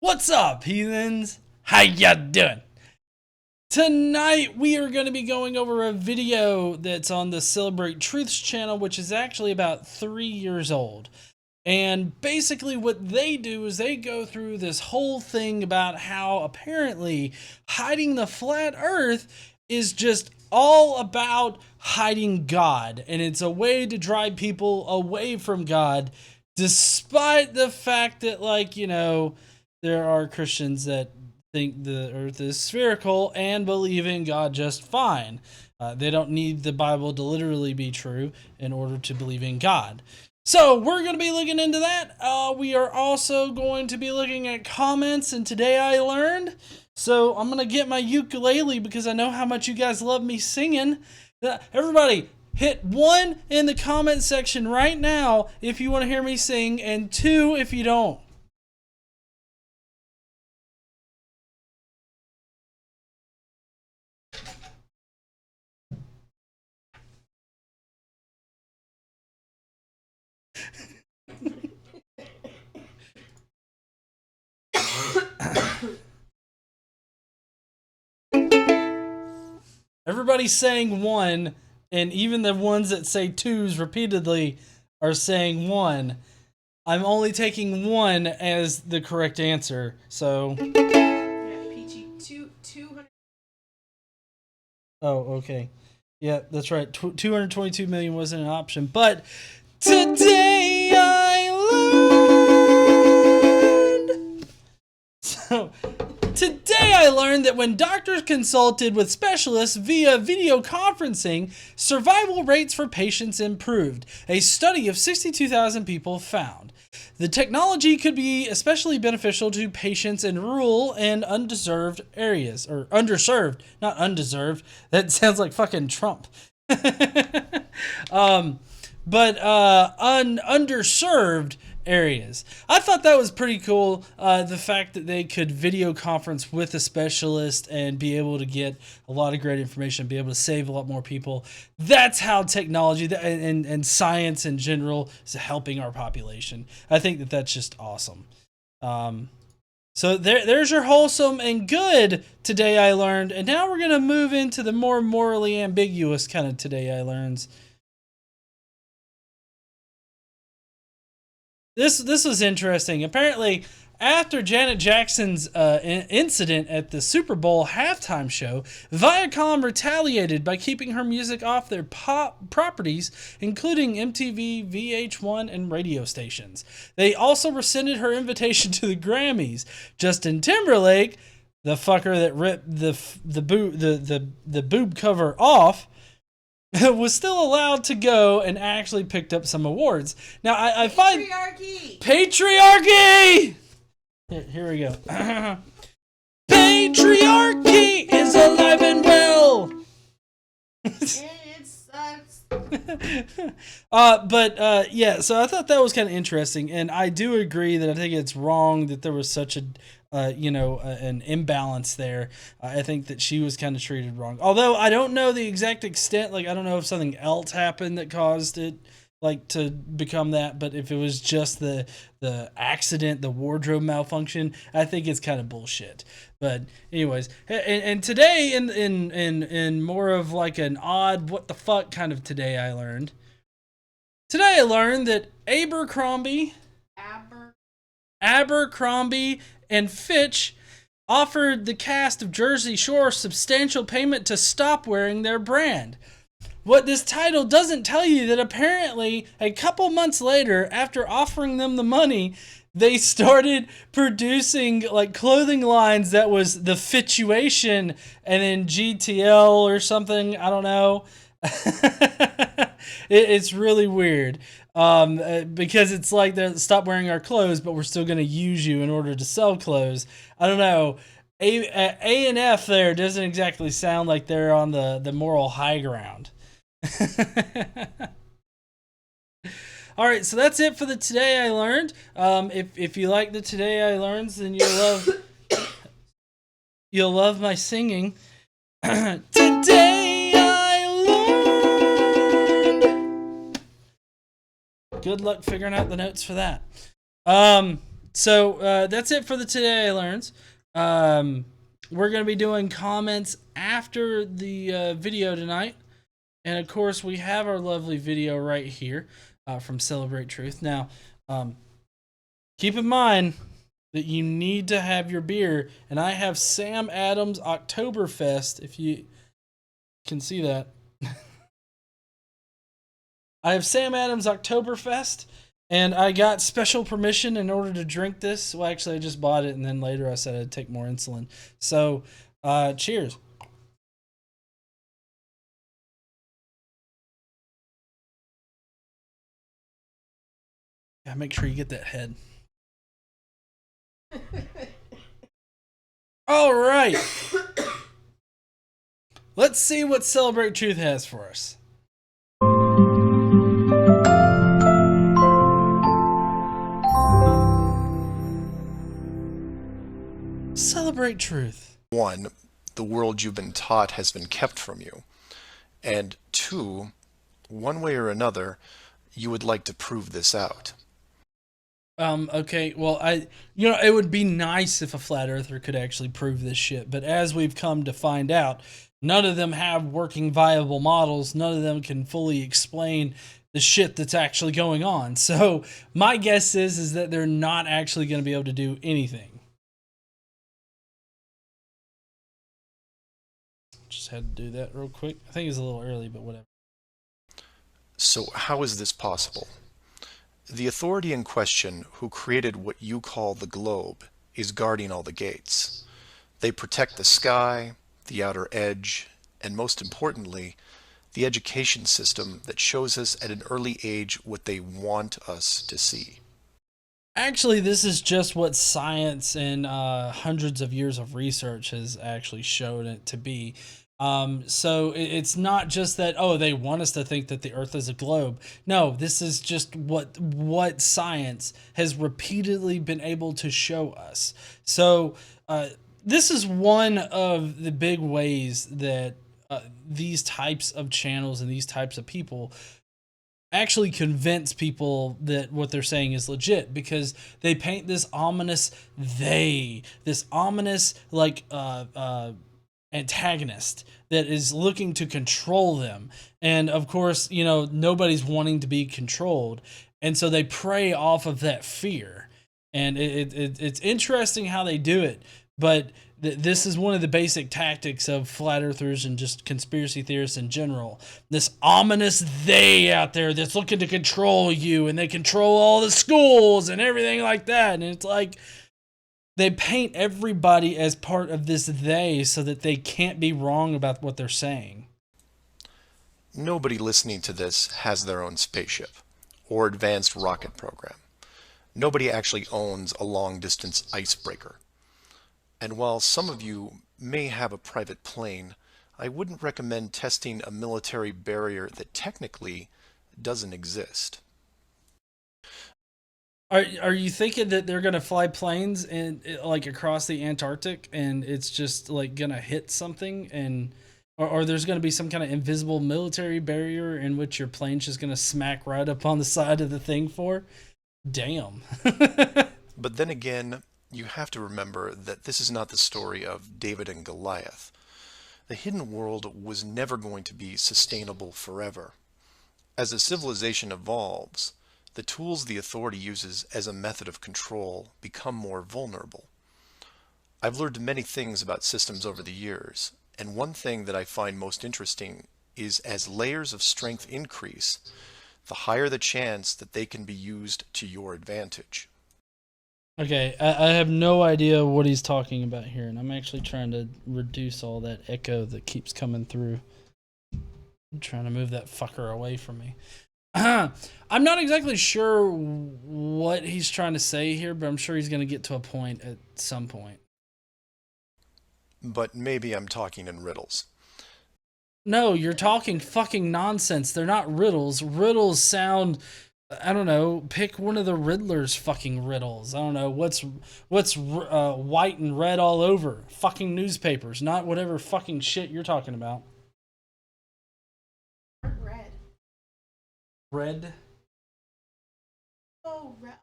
What's up, heathens? How ya doing? Tonight we are going to be going over a video that's on the Celebrate Truths channel, which is actually about 3 years old. And basically what they do is they go through this whole thing about how apparently hiding the flat earth is just all about hiding God. And it's a way to drive people away from God, despite the fact that, there are Christians that think the earth is spherical and believe in God just fine. They don't need the Bible to literally be true in order to believe in God. So we're going to be looking into that. We are also going to be looking at comments, and today I learned. So I'm going to get my ukulele because I know how much you guys love me singing. Everybody, hit 1 in the comment section right now if you want to hear me sing, and 2 if you don't. Everybody's saying 1, and even the ones that say 2s repeatedly are saying 1. I'm only taking 1 as the correct answer, so... Yeah, Peachy, 200. Oh, okay. Yeah, that's right. 222 million wasn't an option, but today I learned... So... Today I learned that when doctors consulted with specialists via video conferencing, survival rates for patients improved. A study of 62,000 people found. The technology could be especially beneficial to patients in rural and underserved areas. Or underserved, not undeserved. That sounds like fucking Trump. Underserved areas. I thought that was pretty cool. The fact that they could video conference with a specialist and be able to get a lot of great information, be able to save a lot more people. That's how technology and science in general is helping our population. I think that that's just awesome. So there's your wholesome and good Today I Learned. And now we're going to move into the more morally ambiguous kind of Today I Learns. This was interesting. Apparently, after Janet Jackson's incident at the Super Bowl halftime show, Viacom retaliated by keeping her music off their pop properties, including MTV, VH1, and radio stations. They also rescinded her invitation to the Grammys. Justin Timberlake, the fucker that ripped the boob cover off, was still allowed to go and actually picked up some awards. Now, I find... Patriarchy! Here we go. Patriarchy is alive and well! It sucks. Yeah, so I thought that was kind of interesting, and I do agree that I think it's wrong that there was such a an imbalance there. I think that she was kind of treated wrong. Although I don't know the exact extent. Like, I don't know if something else happened that caused it, like, to become that. But if it was just the accident, the wardrobe malfunction, I think it's kind of bullshit. But anyways, and today in more of like an odd what the fuck kind of Today I Learned. Today I learned that Abercrombie and Fitch offered the cast of Jersey Shore substantial payment to stop wearing their brand. What this title doesn't tell you that apparently a couple months later, after offering them the money, they started producing like clothing lines that was the Fituation and then GTL or something. I don't know. It's really weird. Because it's like they stop wearing our clothes, but we're still going to use you in order to sell clothes. I don't know. A&F there doesn't exactly sound like they're on the moral high ground. All right, so that's it for the Today I Learned. If you like the Today I Learns, then you'll love my singing. Today I learned. Good luck figuring out the notes for that. So that's it for the Today I Learns. We're going to be doing comments after the video tonight. And of course, we have our lovely video right here from Celebrate Truth. Now, keep in mind that you need to have your beer. And I have Sam Adams Oktoberfest, if you can see that. I have Sam Adams Oktoberfest. And I got special permission in order to drink this. Well, actually, I just bought it, and then later I said I'd take more insulin. So, cheers. Yeah, make sure you get that head. All right. Let's see what Celebrate Truth has for us. Celebrate Truth. 1, the world you've been taught has been kept from you. And 2, one way or another, you would like to prove this out. Okay, well, it would be nice if a flat earther could actually prove this shit, but as we've come to find out, none of them have working viable models. None of them can fully explain the shit that's actually going on. So my guess is that they're not actually going to be able to do anything. Just had to do that real quick. I think it's a little early, but whatever. So how is this possible? The authority in question, who created what you call the globe, is guarding all the gates. They protect the sky, the outer edge, and most importantly, the education system that shows us at an early age what they want us to see. Actually, this is just what science and hundreds of years of research has actually shown it to be. So it's not just that, oh, they want us to think that the Earth is a globe. No, this is just what science has repeatedly been able to show us. So this is one of the big ways that these types of channels and these types of people actually convince people that what they're saying is legit, because they paint this ominous like antagonist that is looking to control them. And of course, nobody's wanting to be controlled, and so they prey off of that fear. And it's interesting how they do it, but this is one of the basic tactics of flat earthers and just conspiracy theorists in general. This ominous they out there that's looking to control you, and they control all the schools and everything like that. And it's like they paint everybody as part of this they so that they can't be wrong about what they're saying. Nobody listening to this has their own spaceship or advanced rocket program. Nobody actually owns a long-distance icebreaker. And while some of you may have a private plane, I wouldn't recommend testing a military barrier that technically doesn't exist. Are you thinking that they're gonna fly planes and like across the Antarctic, and it's just like gonna hit something, and or there's gonna be some kind of invisible military barrier in which your plane's just gonna smack right up on the side of the thing for? Damn. But then again, you have to remember that this is not the story of David and Goliath. The hidden world was never going to be sustainable forever. As a civilization evolves, the tools the authority uses as a method of control become more vulnerable. I've learned many things about systems over the years, and one thing that I find most interesting is as layers of strength increase, the higher the chance that they can be used to your advantage. Okay, I have no idea what he's talking about here, and I'm actually trying to reduce all that echo that keeps coming through. I'm trying to move that fucker away from me. I'm not exactly sure what he's trying to say here, but I'm sure he's going to get to a point at some point. But maybe I'm talking in riddles. No, you're talking fucking nonsense. They're not riddles. Riddles sound, I don't know, pick one of the Riddler's fucking riddles. I don't know, what's white and red all over? Fucking newspapers, not whatever fucking shit you're talking about. Red. Red? Oh, red.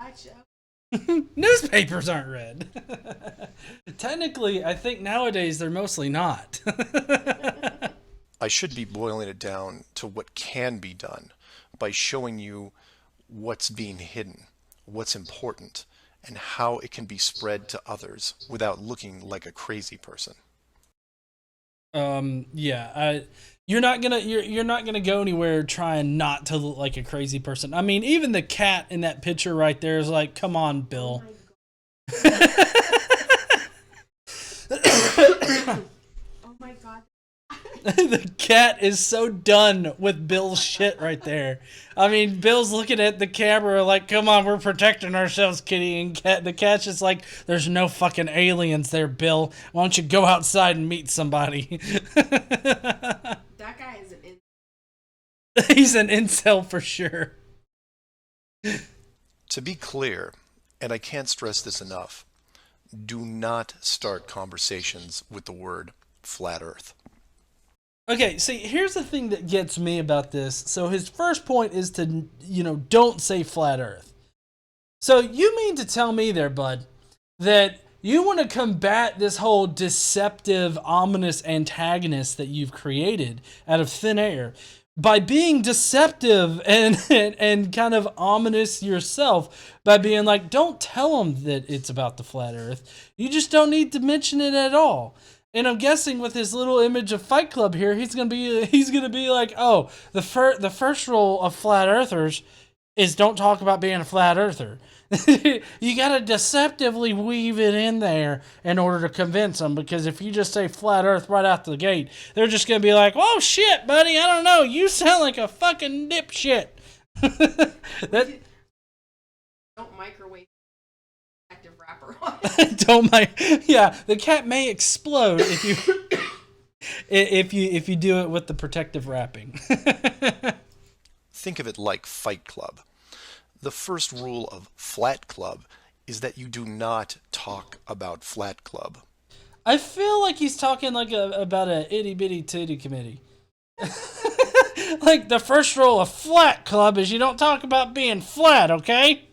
Gotcha. Newspapers aren't read. Technically, I think nowadays they're mostly not. I should be boiling it down to what can be done by showing you what's being hidden, what's important, and how it can be spread to others without looking like a crazy person. Yeah, you're not gonna go anywhere trying not to look like a crazy person. I mean, even the cat in that picture right there is like, come on, Oh Bill. my god. Oh my god. The cat is so done with Bill's shit right there. I mean, Bill's looking at the camera like, come on, we're protecting ourselves, kitty. And the cat's just like, there's no fucking aliens there, Bill. Why don't you go outside and meet somebody? That guy is an He's an incel for sure. To be clear, and I can't stress this enough, do not start conversations with the word flat earth. Okay, see, here's the thing that gets me about this. So his first point is to, don't say flat earth. So you mean to tell me there, bud, that you want to combat this whole deceptive, ominous antagonist that you've created out of thin air by being deceptive and kind of ominous yourself by being like, don't tell them that it's about the flat earth. You just don't need to mention it at all. And I'm guessing with his little image of Fight Club here, he's gonna be like, oh, the first rule of flat earthers is don't talk about being a flat earther. You gotta deceptively weave it in there in order to convince them. Because if you just say flat Earth right out the gate, they're just gonna be like, "Oh shit, buddy, I don't know. You sound like a fucking dipshit." That don't microwave active wrapper on it. don't mind. Yeah, the cat may explode if you if you do it with the protective wrapping. Think of it like Fight Club. The first rule of Flat Club is that you do not talk about Flat Club. I feel like he's talking like about a itty bitty titty committee. Like the first rule of Flat Club is you don't talk about being flat, okay?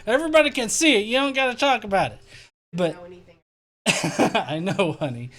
Everybody can see it. You don't got to talk about it. But Know anything. I know, honey.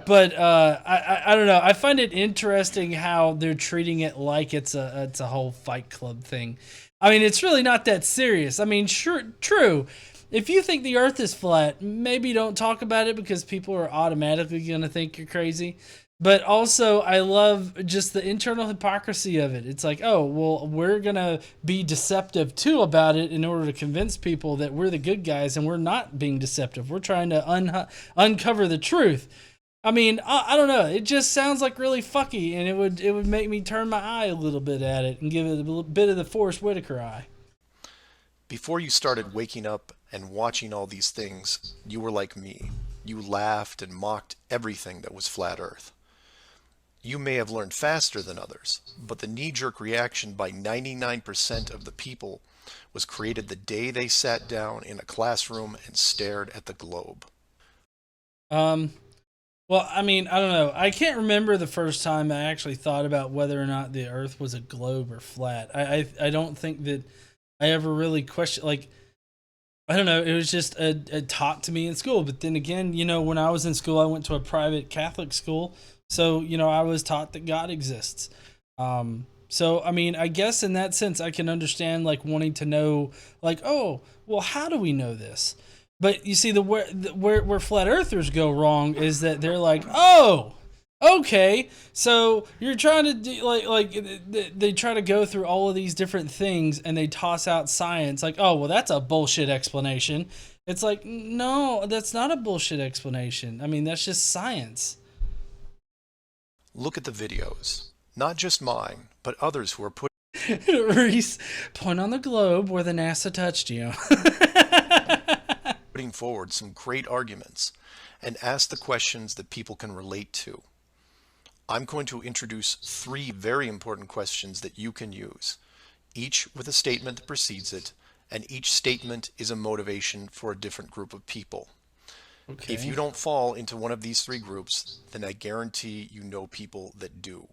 But I don't know. I find it interesting how they're treating it like it's a whole Fight Club thing. I mean, it's really not that serious. I mean, sure, true. If you think the Earth is flat, maybe don't talk about it because people are automatically gonna think you're crazy. But also, I love just the internal hypocrisy of it. It's like, oh, well, we're gonna be deceptive too about it in order to convince people that we're the good guys, and we're not being deceptive. We're trying to uncover the truth. I mean, I don't know. It just sounds like really fucky, and it would make me turn my eye a little bit at it and give it a little bit of the Forrest Whitaker eye. Before you started waking up and watching all these things, you were like me. You laughed and mocked everything that was flat Earth. You may have learned faster than others, but the knee-jerk reaction by 99% of the people was created the day they sat down in a classroom and stared at the globe. Well, I mean, I don't know. I can't remember the first time I actually thought about whether or not the Earth was a globe or flat. I don't think that I ever really questioned. Like, I don't know. It was just taught to me in school. But then again, when I was in school, I went to a private Catholic school, so I was taught that God exists. So I mean, I guess in that sense, I can understand like wanting to know, like, oh, well, how do we know this? But you see, where flat earthers go wrong is that they're like, oh, okay, so you're trying to do, they try to go through all of these different things and they toss out science like, oh, well, that's a bullshit explanation. It's like, no, that's not a bullshit explanation. I mean, that's just science. Look at the videos. Not just mine, but others who are Reese, point on the globe where the NASA touched you. putting forward some great arguments and ask the questions that people can relate to. I'm going to introduce 3 very important questions that you can use, each with a statement that precedes it, and each statement is a motivation for a different group of people. Okay. If you don't fall into one of these 3 groups, then I guarantee you know people that do.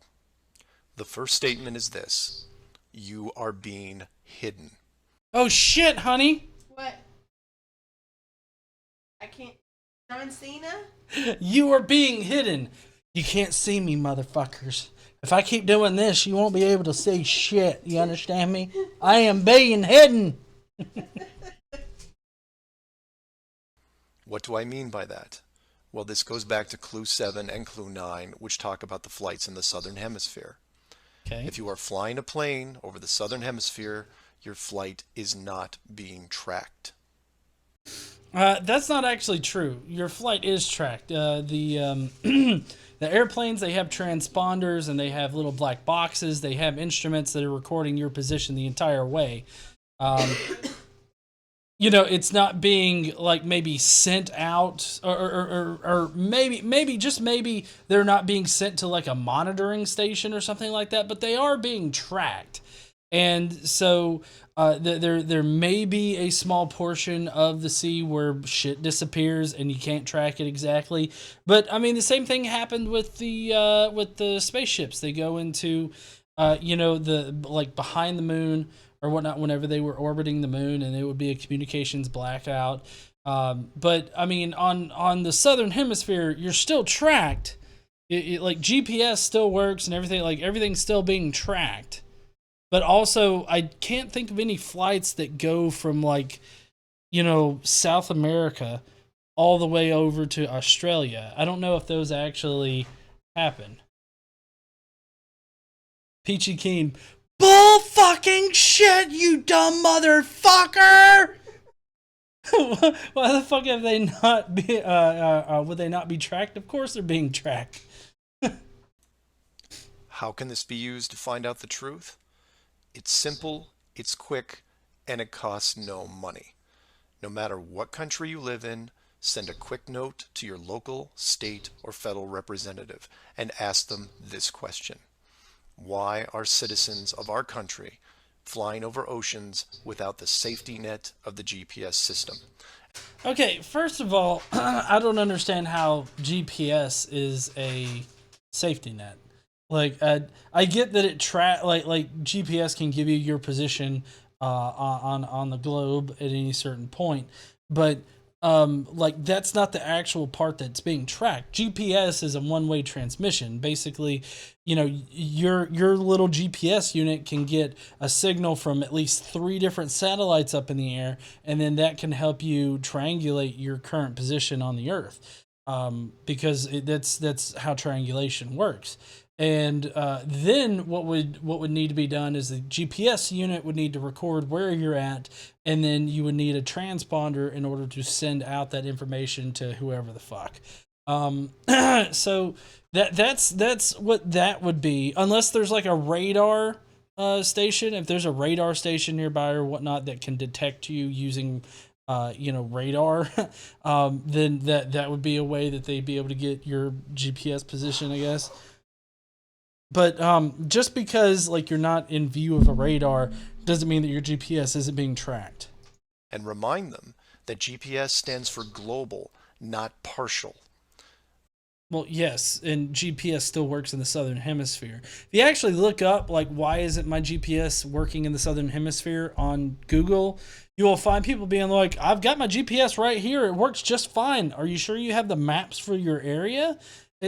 The first statement is this: You are being hidden. Oh shit, honey. What? I can't. John Cena? You are being hidden. You can't see me, motherfuckers. If I keep doing this, you won't be able to see shit. You understand me? I am being hidden. What do I mean by that? Well, this goes back to Clue 7 and Clue 9, which talk about the flights in the Southern Hemisphere. Okay. If you are flying a plane over the Southern Hemisphere, your flight is not being tracked. That's not actually true. Your flight is tracked. The airplanes, they have transponders and they have little black boxes. They have instruments that are recording your position the entire way. It's not being like maybe sent out, or maybe they're not being sent to like a monitoring station or something like that, but they are being tracked. And so there may be a small portion of the sea where shit disappears and you can't track it exactly. But I mean, the same thing happened with the spaceships. They go into the like behind the moon or whatnot whenever they were orbiting the moon, and it would be a communications blackout. But I mean, on the southern hemisphere, you're still tracked. Like GPS still works and everything. Like everything's still being tracked. But also, I can't think of any flights that go from like, South America all the way over to Australia. I don't know if those actually happen. Peachy Keen. Bull fucking shit, you dumb motherfucker! Why the fuck have they not be? Would they not be tracked? Of course they're being tracked. How can this be used to find out the truth? It's simple, it's quick, and it costs no money. No matter what country you live in, send a quick note to your local, state, or federal representative and ask them this question. Why are citizens of our country flying over oceans without the safety net of the GPS system? Okay, first of all, I don't understand how GPS is a safety net. Like, I get that it like GPS can give you your position on the globe at any certain point, but like that's not the actual part that's being tracked. GPS is a one-way transmission. Basically, your little GPS unit can get a signal from at least 3 different satellites up in the air, and then that can help you triangulate your current position on the Earth. Because that's how triangulation works. And then what would need to be done is the GPS unit would need to record where you're at, and then you would need a transponder in order to send out that information to whoever the fuck. So that's what that would be, unless there's like a radar station. If there's a radar station nearby or whatnot that can detect you using radar, then that would be a way that they'd be able to get your GPS position, I guess. But just because like you're not in view of a radar doesn't mean that your GPS isn't being tracked. And remind them that GPS stands for global, not partial. Well, yes, and GPS still works in the southern hemisphere. If you actually look up like why isn't my GPS working in the southern hemisphere on Google, you will find people being like, I've got my GPS right here, it works just fine. Are you sure you have the maps for your area?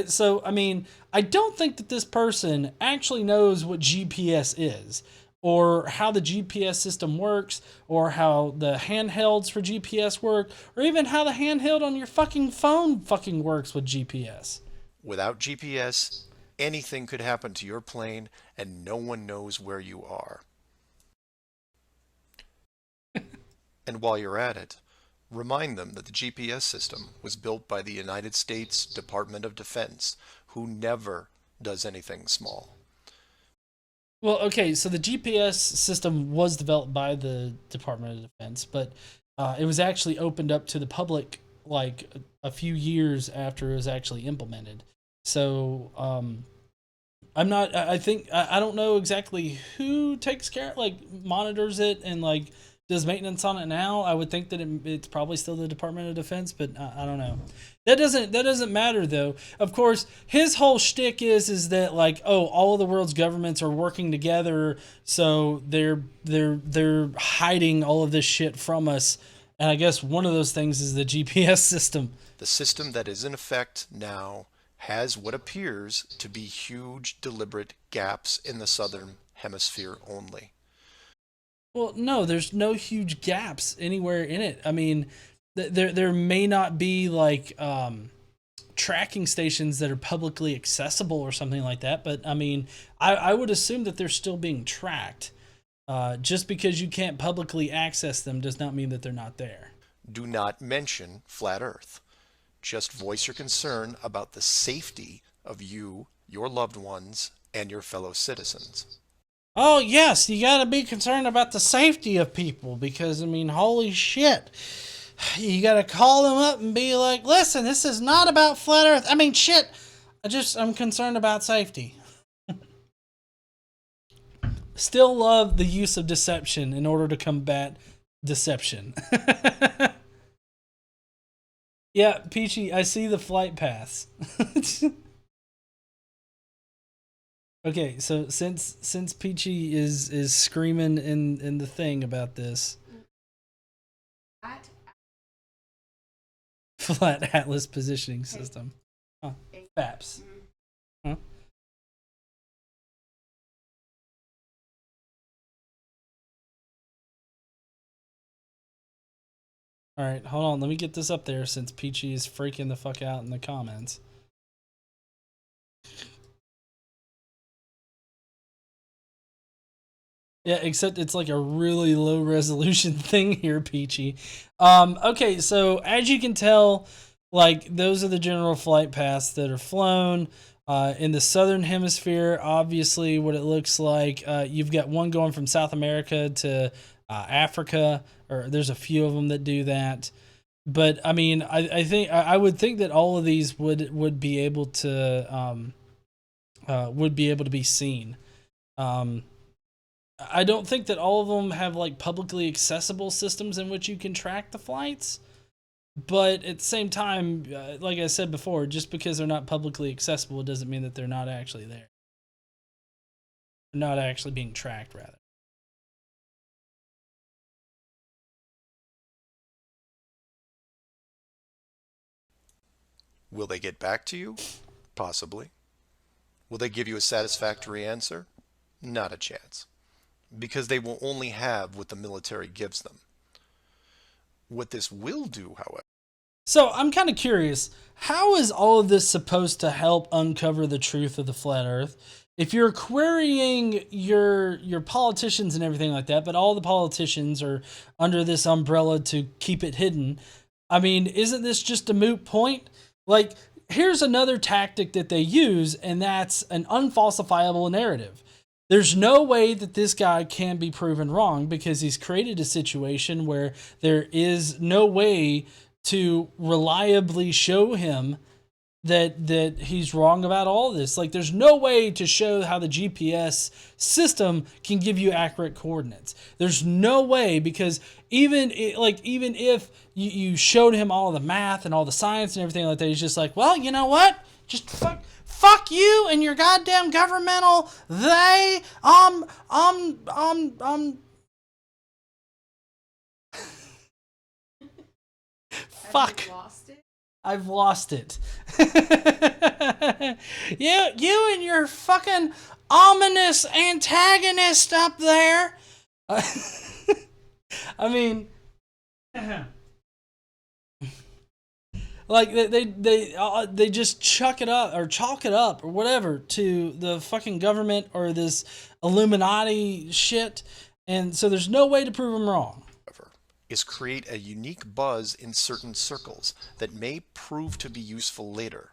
So, I mean, I don't think that this person actually knows what GPS is, or how the GPS system works, or how the handhelds for GPS work, or even how the handheld on your fucking phone fucking works with GPS. Without GPS, anything could happen to your plane and no one knows where you are. And while you're at it, remind them that the GPS system was built by the United States Department of Defense, who never does anything small. Well, okay, so the GPS system was developed by the Department of Defense, but it was actually opened up to the public like a few years after it was actually implemented. So I'm not. I think I don't know exactly who takes care, like monitors it and like does maintenance on it now. I would think that it's probably still the Department of Defense, but I don't know. That doesn't matter though. Of course, his whole shtick is that like, oh, all of the world's governments are working together, so they're hiding all of this shit from us. And I guess one of those things is the GPS system. The system that is in effect now has what appears to be huge, deliberate gaps in the southern hemisphere only. Well, no, there's no huge gaps anywhere in it. I mean, there may not be like tracking stations that are publicly accessible or something like that, but I mean, I would assume that they're still being tracked. Just because you can't publicly access them does not mean that they're not there. Do not mention flat Earth. Just voice your concern about the safety of you, your loved ones, and your fellow citizens. Oh, yes, you gotta be concerned about the safety of people because, I mean, holy shit. You gotta call them up and be like, listen, this is not about flat Earth. I mean, shit, I'm concerned about safety. Still love the use of deception in order to combat deception. Yeah, Peachy, I see the flight paths. Okay, so since Peachy is screaming in the thing about this flat atlas positioning system, FAPS. Huh? All right, hold on. Let me get this up there since Peachy is freaking the fuck out in the comments. Yeah, except it's like a really low resolution thing here, Peachy. Okay, so as you can tell, like those are the general flight paths that are flown. In the southern hemisphere, obviously what it looks like, you've got one going from South America to Africa, or there's a few of them that do that. But I mean, I would think that all of these would be able to be seen. I don't think that all of them have like publicly accessible systems in which you can track the flights. But at the same time, like I said before, just because they're not publicly accessible doesn't mean that they're not actually there. They're not actually being tracked, rather. Will they get back to you? Possibly. Will they give you a satisfactory answer? Not a chance. Because they will only have what the military gives them. What this will do, however... So I'm kind of curious, how is all of this supposed to help uncover the truth of the flat Earth? If you're querying your politicians and everything like that, but all the politicians are under this umbrella to keep it hidden, I mean, isn't this just a moot point? Like, here's another tactic that they use, and that's an unfalsifiable narrative. There's no way that this guy can be proven wrong because he's created a situation where there is no way to reliably show him that he's wrong about all this. Like, there's no way to show how the GPS system can give you accurate coordinates. There's no way, because even if you showed him all the math and all the science and everything like that, he's just like, well, you know what? Just fuck you and your goddamn governmental fuck. I've lost it. You and your fucking ominous antagonist up there. I mean, like they just chalk it up or whatever to the fucking government or this Illuminati shit, and so there's no way to prove them wrong. Is create a unique buzz in certain circles that may prove to be useful later.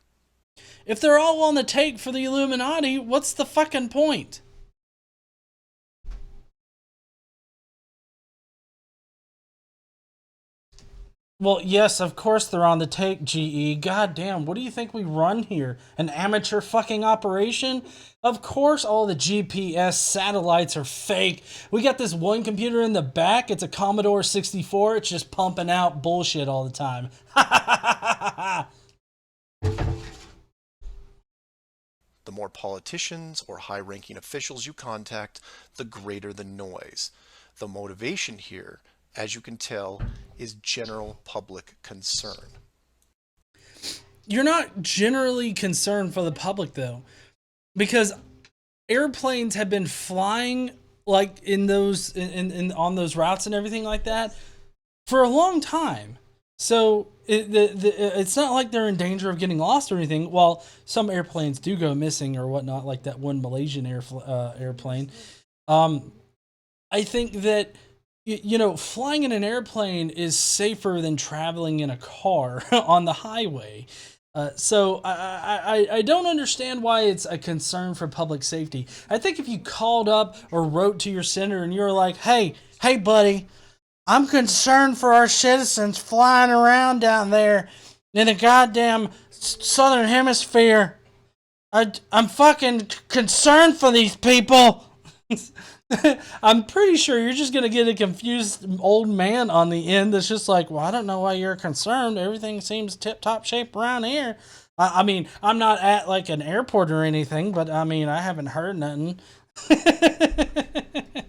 If they're all on the take for the Illuminati, what's the fucking point? Well, yes, of course they're on the take, GE. God damn, what do you think we run here? An amateur fucking operation? Of course all the GPS satellites are fake. We got this one computer in the back, it's a Commodore 64, it's just pumping out bullshit all the time. The more politicians or high-ranking officials you contact, the greater the noise. The motivation here, as you can tell, is general public concern. You're not generally concerned for the public though, because airplanes have been flying like in those in on those routes and everything like that for a long time. So it's not like they're in danger of getting lost or anything. While some airplanes do go missing or whatnot, like that one Malaysian airplane. Um, I think that flying in an airplane is safer than traveling in a car on the highway. So I don't understand why it's a concern for public safety. I think if you called up or wrote to your senator and you were like, hey, buddy, I'm concerned for our citizens flying around down there in the goddamn southern hemisphere. I'm fucking concerned for these people. I'm pretty sure you're just gonna get a confused old man on the end that's just like, well, I don't know why you're concerned. Everything seems tip top shape around here. I mean, I'm not at like an airport or anything, but I mean, I haven't heard nothing. The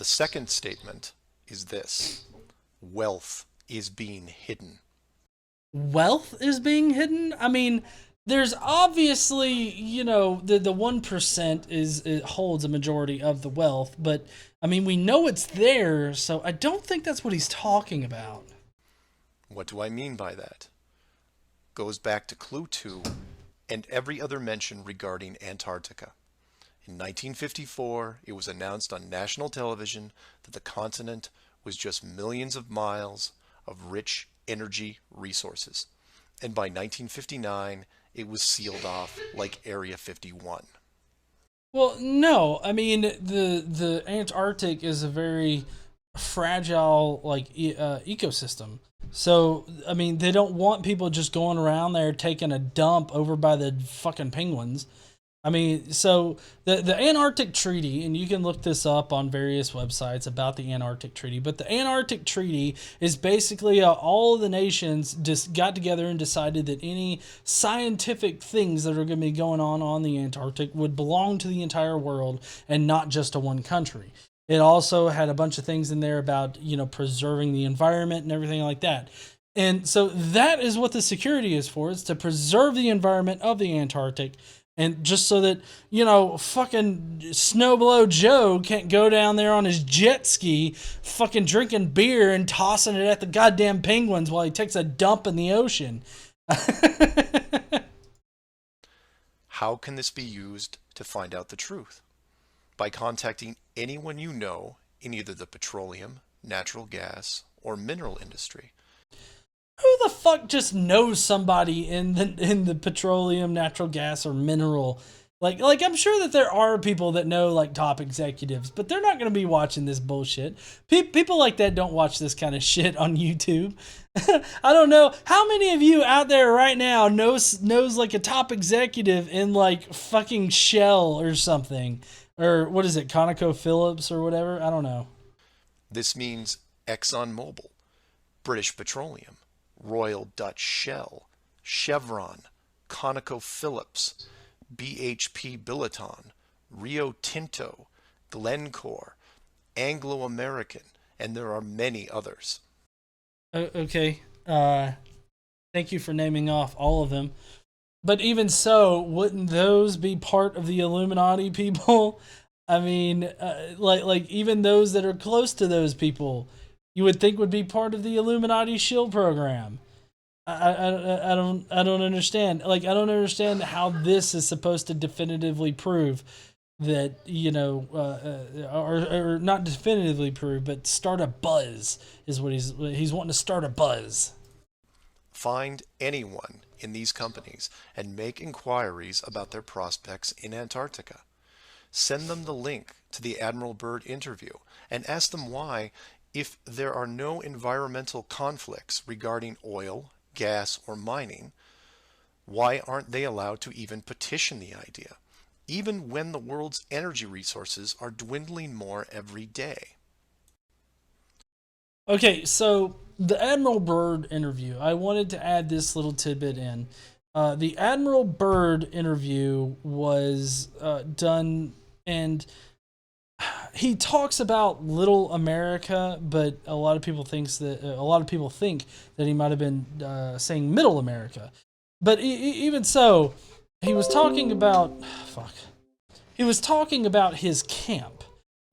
second statement is this: wealth is being hidden. Wealth is being hidden? I mean, there's obviously, the 1% it holds a majority of the wealth, but I mean, we know it's there, so I don't think that's what he's talking about. What do I mean by that? Goes back to Clue 2 and every other mention regarding Antarctica. In 1954, it was announced on national television that the continent was just millions of miles of rich energy resources. And by 1959, it was sealed off like Area 51. Well, no, I mean the Antarctic is a very fragile ecosystem. So I mean they don't want people just going around there taking a dump over by the fucking penguins. I mean, so the Antarctic Treaty, and you can look this up on various websites about the Antarctic Treaty, but the Antarctic Treaty is basically all of the nations just got together and decided that any scientific things that are going to be going on the Antarctic would belong to the entire world and not just to one country. It also had a bunch of things in there about, preserving the environment and everything like that. And so that is what the security is for. It's to preserve the environment of the Antarctic. And just so that, fucking Snowblow Joe can't go down there on his jet ski, fucking drinking beer and tossing it at the goddamn penguins while he takes a dump in the ocean. How can this be used to find out the truth? By contacting anyone you know in either the petroleum, natural gas, or mineral industry. Who the fuck just knows somebody in the petroleum, natural gas, or mineral? Like I'm sure that there are people that know like top executives, but they're not going to be watching this bullshit. People like that don't watch this kind of shit on YouTube. I don't know how many of you out there right now knows like a top executive in like fucking Shell or something, or what is it, ConocoPhillips or whatever? I don't know. This means ExxonMobil, British Petroleum, Royal Dutch Shell, Chevron, ConocoPhillips, BHP Billiton, Rio Tinto, Glencore, Anglo-American, and there are many others. Okay. Thank you for naming off all of them. But even so, wouldn't those be part of the Illuminati people? I mean, like even those that are close to those people, you would think would be part of the Illuminati shield program. I don't understand. Like I don't understand how this is supposed to definitively prove that or not definitively prove, but start a buzz is what he's wanting to start a buzz. Find anyone in these companies and make inquiries about their prospects in Antarctica. Send them the link to the Admiral Byrd interview and ask them why, If there are no environmental conflicts regarding oil, gas, or mining, why aren't they allowed to even petition the idea, even when the world's energy resources are dwindling more every day? Okay, so the Admiral Byrd interview, I wanted to add this little tidbit in. The Admiral Byrd interview was done, and he talks about Little America, but a lot of people think that he might have been saying Middle America. But even so, he was talking about fuck. He was talking about his camp.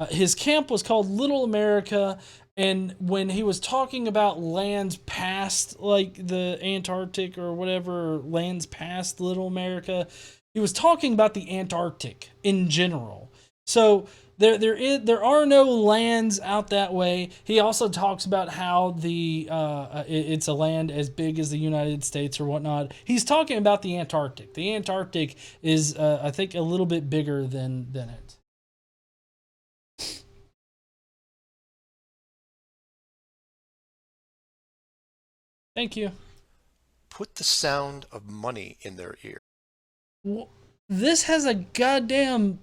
His camp was called Little America, and when he was talking about lands past like the Antarctic or whatever, lands past Little America, he was talking about the Antarctic in general. So there are no lands out that way. He also talks about how it's a land as big as the United States or whatnot. He's talking about the Antarctic. The Antarctic is I think a little bit bigger than it. Thank you. Put the sound of money in their ear. This has a goddamn.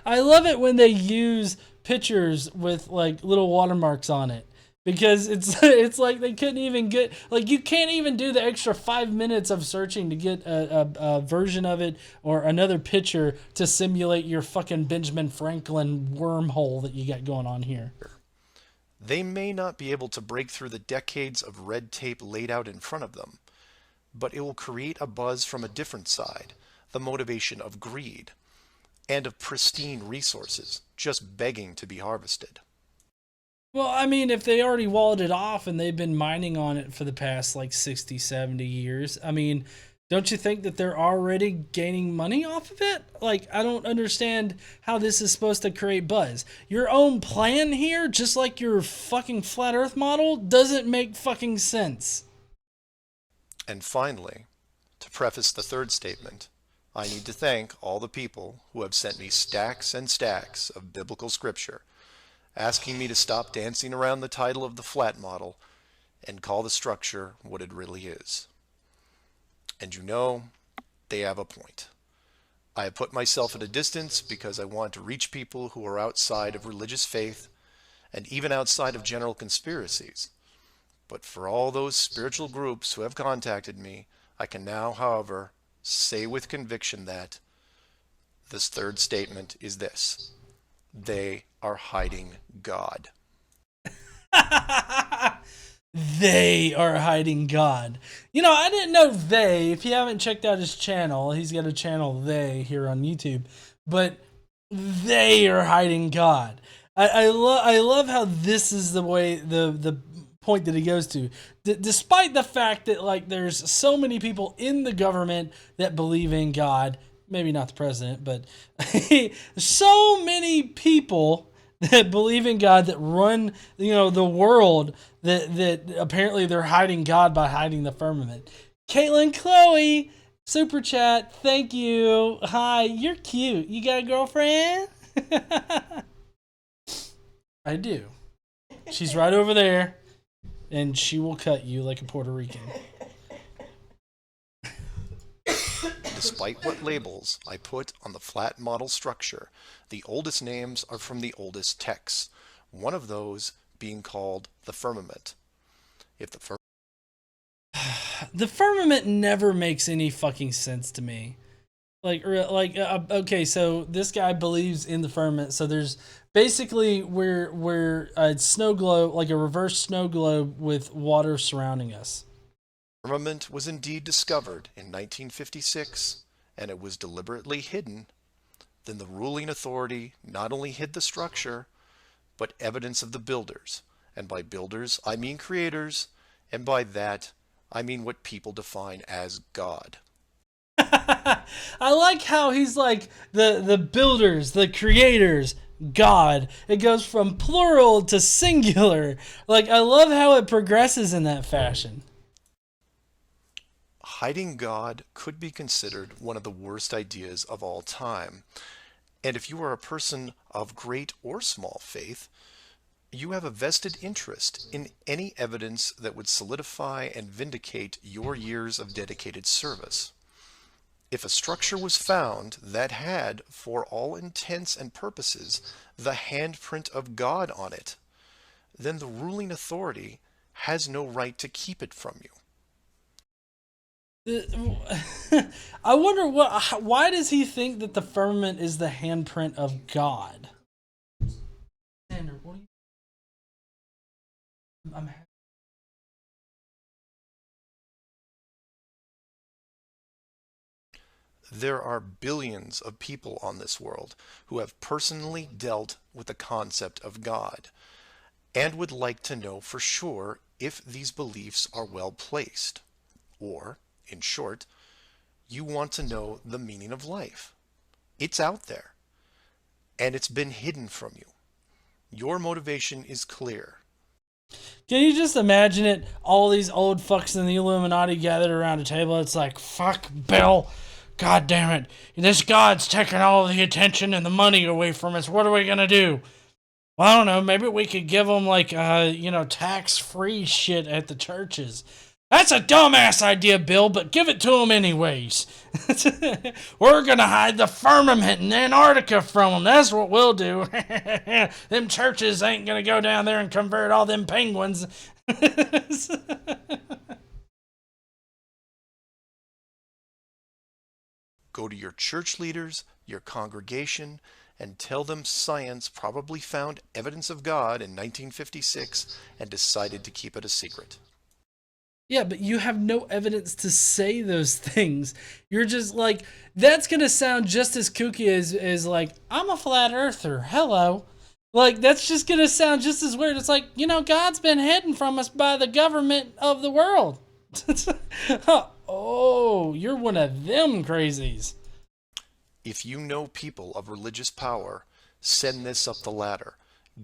I love it when they use pictures with like little watermarks on it, because it's like they couldn't even get, like, you can't even do the extra 5 minutes of searching to get a version of it or another picture to simulate your fucking Benjamin Franklin wormhole that you got going on here. They may not be able to break through the decades of red tape laid out in front of them, but it will create a buzz from a different side, the motivation of greed, and of pristine resources just begging to be harvested. Well, I mean, if they already walled it off and they've been mining on it for the past like 60, 70 years, I mean, don't you think that they're already gaining money off of it? Like, I don't understand how this is supposed to create buzz. Your own plan here, just like your fucking flat earth model, doesn't make fucking sense. And finally, to preface the third statement, I need to thank all the people who have sent me stacks and stacks of biblical scripture, asking me to stop dancing around the title of the flat model and call the structure what it really is. And you know, they have a point. I have put myself at a distance because I want to reach people who are outside of religious faith and even outside of general conspiracies. But for all those spiritual groups who have contacted me, I can now, however, say with conviction that this third statement is this: they are hiding God. They are hiding God. You know, I didn't know they. If you haven't checked out his channel, he's got a channel, They, here on YouTube. But they are hiding God. I love how this is the way, the point that he goes to. Despite the fact that, like, there's so many people in the government that believe in God, maybe not the president, but so many people that believe in God, that run, you know, the world, that apparently they're hiding God by hiding the firmament. Caitlin Chloe, super chat, thank you. Hi, you're cute. You got a girlfriend? I do. She's right over there, and she will cut you like a Puerto Rican. Despite what labels I put on the flat model structure, the oldest names are from the oldest texts, one of those being called the firmament. If the The firmament never makes any fucking sense to me. Okay, so this guy believes in the firmament. So there's basically we're a snow globe, like a reverse snow globe with water surrounding us. firmament was indeed discovered in 1956, and it was deliberately hidden, then the ruling authority not only hid the structure, but evidence of the builders. And by builders, I mean creators, and by that, I mean what people define as God. I like how he's like the builders, the creators, God. It goes from plural to singular. Like, I love how it progresses in that fashion. Hiding God could be considered one of the worst ideas of all time. And if you are a person of great or small faith, you have a vested interest in any evidence that would solidify and vindicate your years of dedicated service. If a structure was found that had, for all intents and purposes, the handprint of God on it, then the ruling authority has no right to keep it from you. I wonder why does he think that the firmament is the handprint of God? Xander, what are you? There are billions of people on this world who have personally dealt with the concept of God and would like to know for sure if these beliefs are well placed. Or, in short, you want to know the meaning of life. It's out there, and it's been hidden from you. Your motivation is clear. Can you just imagine it? All these old fucks in the Illuminati gathered around a table. It's like, fuck Bill. God damn it. This God's taking all the attention and the money away from us. What are we going to do? Well, I don't know. Maybe we could give them, like, tax-free shit at the churches. That's a dumbass idea, Bill, but give it to them anyways. We're going to hide the firmament in Antarctica from them. That's what we'll do. Them churches ain't going to go down there and convert all them penguins. Go to your church leaders, your congregation, and tell them science probably found evidence of God in 1956 and decided to keep it a secret. Yeah, but you have no evidence to say those things. You're just like, that's going to sound just as kooky as like, I'm a flat earther. Hello. Like, that's just going to sound just as weird. It's like, God's been hidden from us by the government of the world. Oh, you're one of them crazies. If you know people of religious power, send this up the ladder.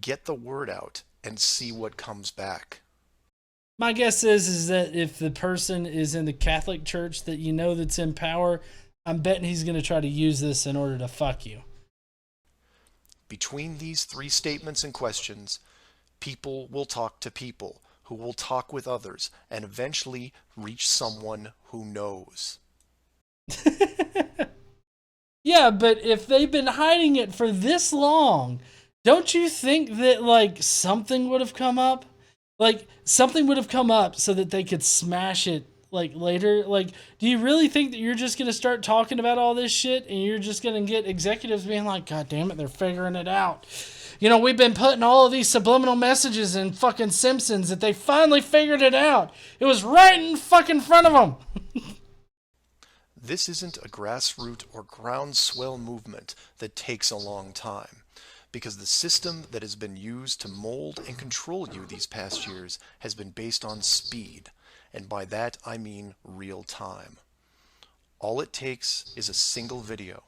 Get the word out and see what comes back. My guess is that if the person is in the Catholic Church that that's in power, I'm betting he's going to try to use this in order to fuck you. Between these three statements and questions, people will talk to people who will talk with others and eventually reach someone who knows. Yeah, but if they've been hiding it for this long, don't you think that, like, something would have come up? Like, something would have come up so that they could smash it, like, later? Like, do you really think that you're just going to start talking about all this shit and you're just going to get executives being like, God damn it, they're figuring it out. We've been putting all of these subliminal messages in fucking Simpsons that they finally figured it out. It was right in fucking front of them. This isn't a grassroots or groundswell movement that takes a long time, because the system that has been used to mold and control you these past years has been based on speed, and by that I mean real time. All it takes is a single video,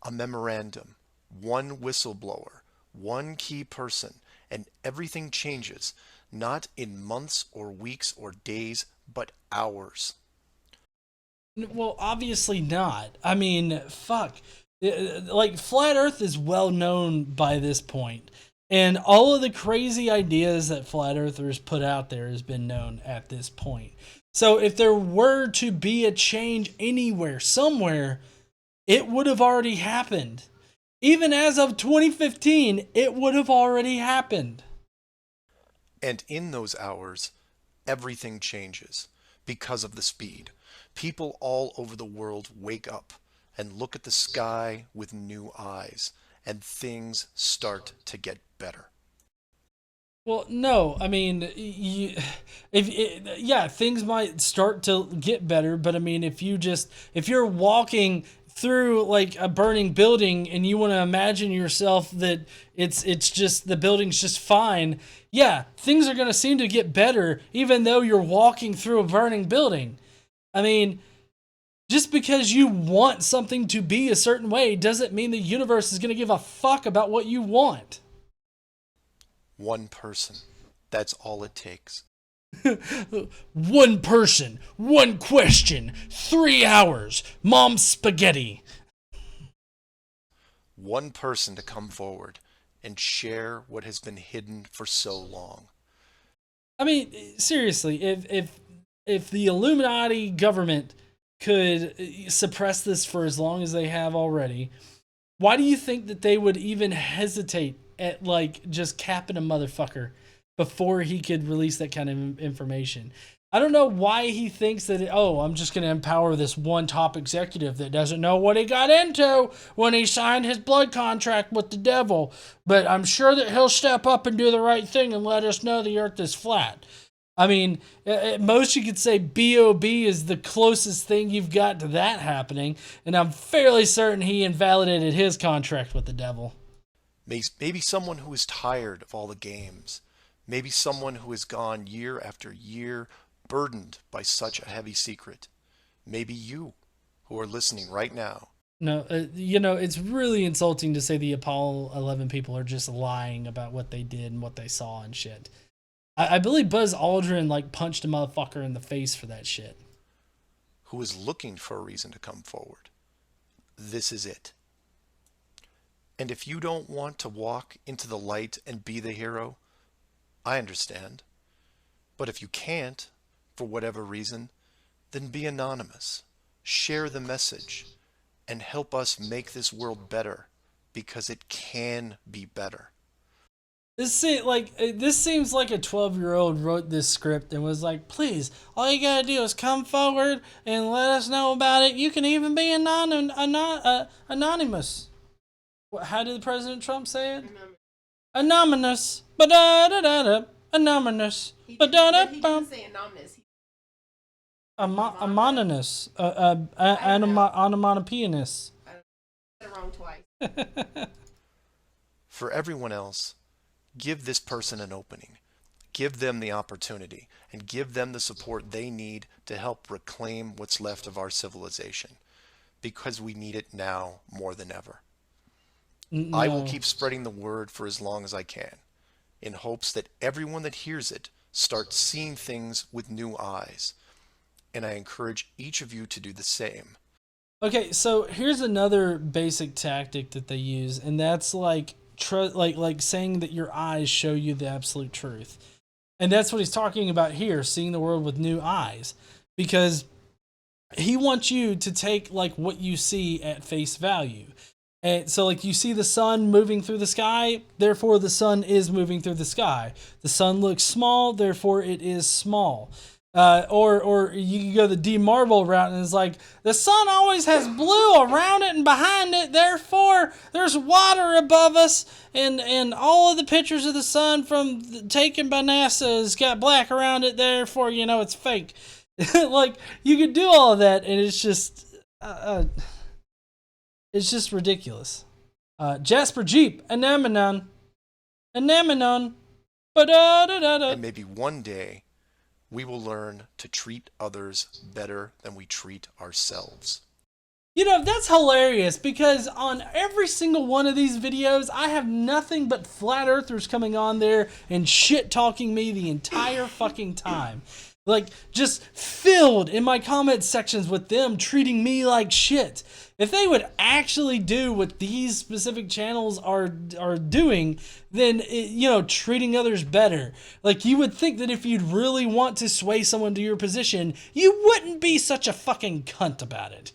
a memorandum, one whistleblower, one key person, and everything changes, not in months or weeks or days, but hours. Well, obviously not. I mean, fuck. Like, Flat Earth is well known by this point, and all of the crazy ideas that Flat Earthers put out there has been known at this point. So if there were to be a change anywhere, somewhere, it would have already happened. Even as of 2015, it would have already happened. And in those hours, everything changes because of the speed. People all over the world wake up and look at the sky with new eyes, and things start to get better. Well, no, I mean, things might start to get better, but I mean, if you're walking through like a burning building and you want to imagine yourself that it's just the building's just fine, yeah, things are going to seem to get better even though you're walking through a burning building. I mean, just because you want something to be a certain way doesn't mean the universe is going to give a fuck about what you want. One person. That's all it takes. One person, one question, 3 hours, mom's spaghetti. One person to come forward and share what has been hidden for so long. I mean, seriously, if the Illuminati government could suppress this for as long as they have already, why do you think that they would even hesitate at like just capping a motherfucker before he could release that kind of information? I don't know why he thinks that, oh, I'm just going to empower this one top executive that doesn't know what he got into when he signed his blood contract with the devil. But I'm sure that he'll step up and do the right thing and let us know the earth is flat. I mean, at most you could say B.O.B. is the closest thing you've got to that happening. And I'm fairly certain he invalidated his contract with the devil. Maybe someone who is tired of all the games. Maybe someone who has gone year after year burdened by such a heavy secret. Maybe you, who are listening right now. No, it's really insulting to say the Apollo 11 people are just lying about what they did and what they saw and shit. I believe Buzz Aldrin like punched a motherfucker in the face for that shit. Who is looking for a reason to come forward. This is it. And if you don't want to walk into the light and be the hero, I understand. But if you can't, for whatever reason, then be anonymous. Share the message and help us make this world better, because it can be better. This seems like a 12-year-old wrote this script and was like, please, all you gotta do is come forward and let us know about it. You can even be anonymous. How did President Trump say it? Anonymous. Ba-da-da-da-da. Anonymous. He Ba-da-da-bum. didn't say anonymous. Anonymous. Onomatopoeia-ness. I said it wrong twice. For everyone else, give this person an opening. Give them the opportunity and give them the support they need to help reclaim what's left of our civilization, because we need it now more than ever. No. I will keep spreading the word for as long as I can, in hopes that everyone that hears it starts seeing things with new eyes. And I encourage each of you to do the same. Okay, so here's another basic tactic that they use, and that's like saying that your eyes show you the absolute truth. And that's what he's talking about here, seeing the world with new eyes. Because he wants you to take like what you see at face value. And so like you see the sun moving through the sky, therefore the sun is moving through the sky. The sun looks small, therefore it is small. Or you can go the D Marvel route and it's like the sun always has blue around it and behind it, therefore there's water above us, and all of the pictures of the sun taken by NASA has got black around it, therefore it's fake. Like you could do all of that and it's just ridiculous. Jasper Jeep, Anemonon, And maybe one day we will learn to treat others better than we treat ourselves. That's hilarious, because on every single one of these videos, I have nothing but flat earthers coming on there and shit talking me the entire fucking time. Like, just filled in my comment sections with them treating me like shit. If they would actually do what these specific channels are doing, then, treating others better. Like, you would think that if you'd really want to sway someone to your position, you wouldn't be such a fucking cunt about it.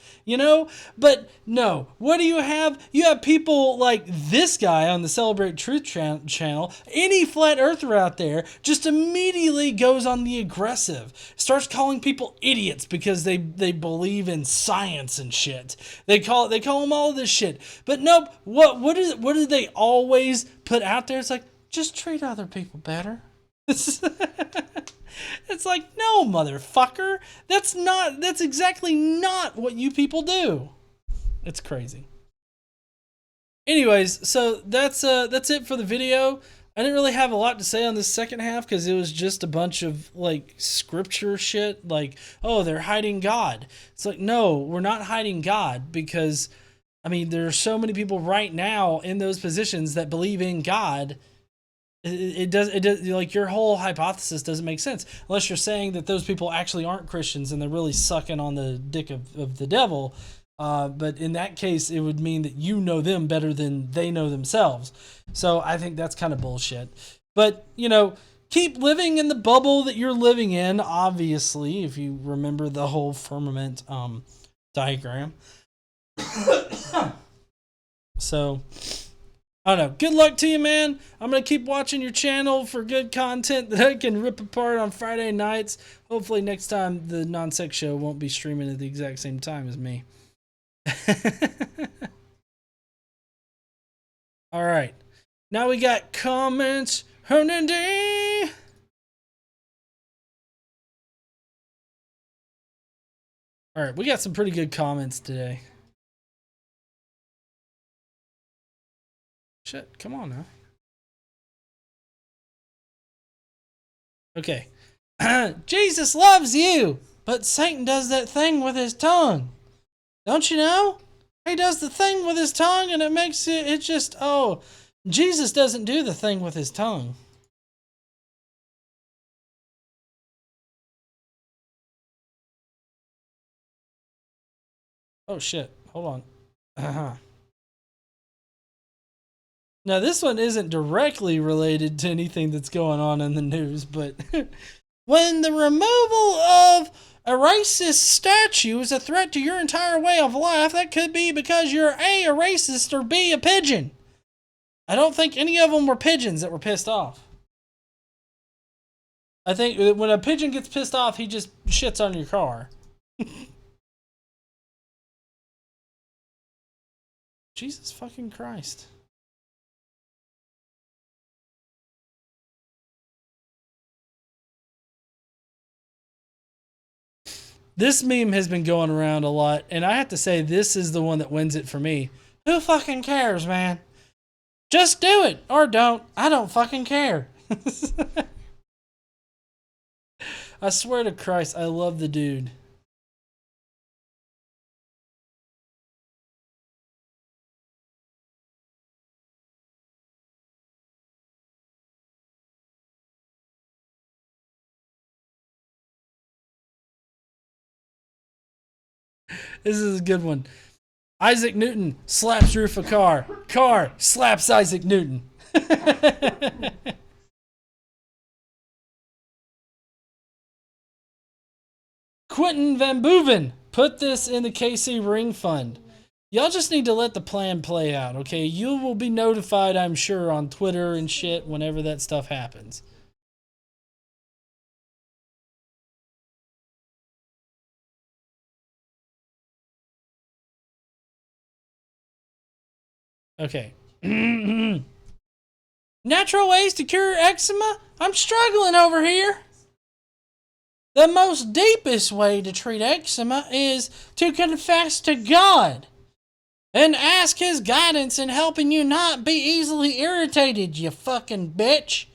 But no, what do you have? You have people like this guy on the Celebrate Truth channel. Any flat earther out there just immediately goes on the aggressive, starts calling people idiots because they believe in science and shit. They call them all this shit. But nope, what do they always put out there? It's like, just treat other people better. It's like, no, motherfucker. That's exactly not what you people do. It's crazy. Anyways, so that's it for the video. I didn't really have a lot to say on this second half because it was just a bunch of like scripture shit, like, oh, they're hiding God. It's like, no, we're not hiding God, because there are so many people right now in those positions that believe in God. It does like, your whole hypothesis doesn't make sense unless you're saying that those people actually aren't Christians and they're really sucking on the dick of the devil. But in that case, it would mean that you know them better than they know themselves. So I think that's kind of bullshit. But, you know, keep living in the bubble that you're living in, obviously, if you remember the whole firmament diagram. So, I don't know. Good luck to you, man. I'm going to keep watching your channel for good content that I can rip apart on Friday nights. Hopefully next time the non-sex show won't be streaming at the exact same time as me. All right. Now we got comments. Hernandez. All right, we got some pretty good comments today. Shit, come on now. Okay. Jesus loves you, but Satan does that thing with his tongue. Don't you know? He does the thing with his tongue and it makes it just, oh, Jesus doesn't do the thing with his tongue. Oh shit, hold on. Now this one isn't directly related to anything that's going on in the news, but when the removal of a racist statue is a threat to your entire way of life, that could be because you're A, a racist, or B, a pigeon. I don't think any of them were pigeons that were pissed off. I think when a pigeon gets pissed off, he just shits on your car. Jesus fucking Christ. This meme has been going around a lot, and I have to say this is the one that wins it for me. Who fucking cares, man? Just do it, or don't. I don't fucking care. I swear to Christ, I love the dude. This is a good one. Isaac Newton slaps roof of car. Car slaps Isaac Newton. Quentin Van Boeven, put this in the KC Ring Fund. Y'all just need to let the plan play out, okay? You will be notified, I'm sure, on Twitter and shit whenever that stuff happens. Okay. Natural ways to cure eczema? I'm struggling over here. The most deepest way to treat eczema is to confess to God and ask his guidance in helping you not be easily irritated, you fucking bitch.